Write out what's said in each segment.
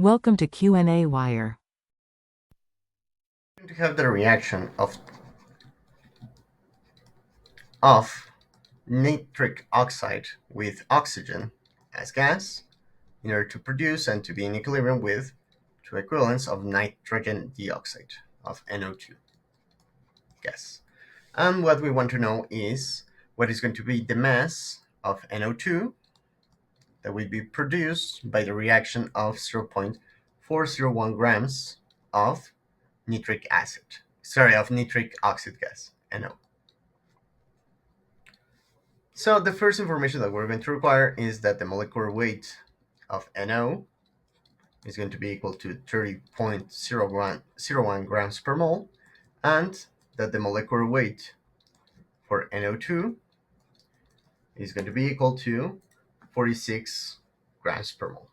Welcome to qnawire. We're going to have the reaction of nitric oxide with oxygen as gas in order to produce and to be in equilibrium with two equivalents of nitrogen dioxide of NO2 gas. And what we want to know is what is going to be the mass of NO2 that will be produced by the reaction of 0.401 grams of nitric oxide gas, NO. So the first information that we're going to require is that the molecular weight of NO is going to be equal to 30.01 grams per mole, and that the molecular weight for NO2 is going to be equal to 46 grams per mole.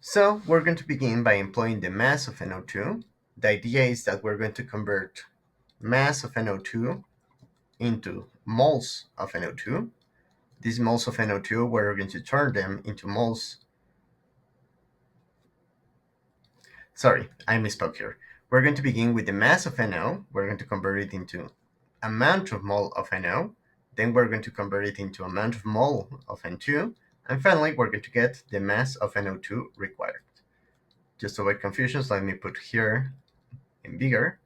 So we're going to begin by employing the mass of NO2. The idea is that we're going to convert mass of NO2 into moles of NO2. These moles of NO2, we're going to turn them into moles. Sorry, I misspoke here. We're going to begin with the mass of NO. We're going to convert it into amount of mole of NO. Then we're going to convert it into amount of mole of N2. And finally, we're going to get the mass of NO2 required. Just to avoid confusions, let me put here in bigger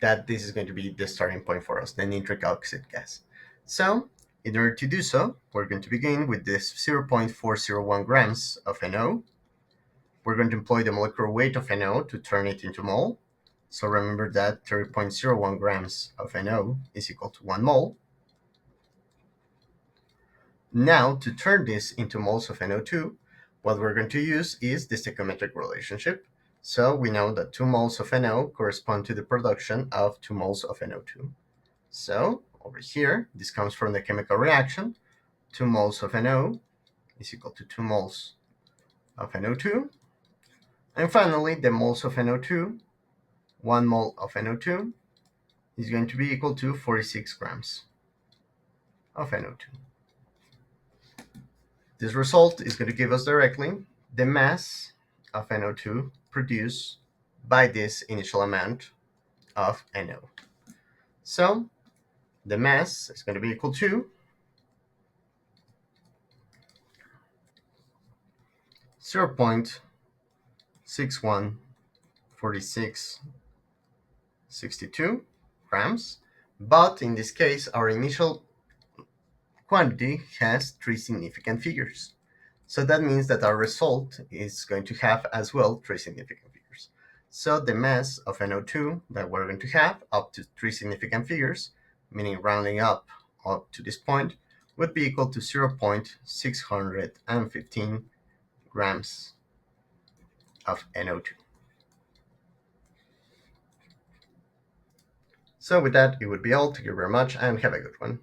that this is going to be the starting point for us, the nitric oxide gas. So in order to do so, we're going to begin with this 0.401 grams of NO. We're going to employ the molecular weight of NO to turn it into mole. So remember that 30.01 grams of NO is equal to 1 mole. Now, to turn this into moles of NO2, what we're going to use is the stoichiometric relationship. So we know that 2 moles of NO correspond to the production of 2 moles of NO2. So over here, this comes from the chemical reaction. 2 moles of NO is equal to 2 moles of NO2. And finally, the moles of NO2, 1 mole of NO2 is going to be equal to 46 grams of NO2. This result is going to give us directly the mass of NO2 produced by this initial amount of NO. So the mass is going to be equal to 0.614662 grams, but in this case our initial quantity has 3 significant figures. So that means that our result is going to have as well 3 significant figures. So the mass of NO2 that we're going to have up to 3 significant figures, meaning rounding up to this point, would be equal to 0.615 grams of NO2. So with that, it would be all. Thank you very much and have a good one.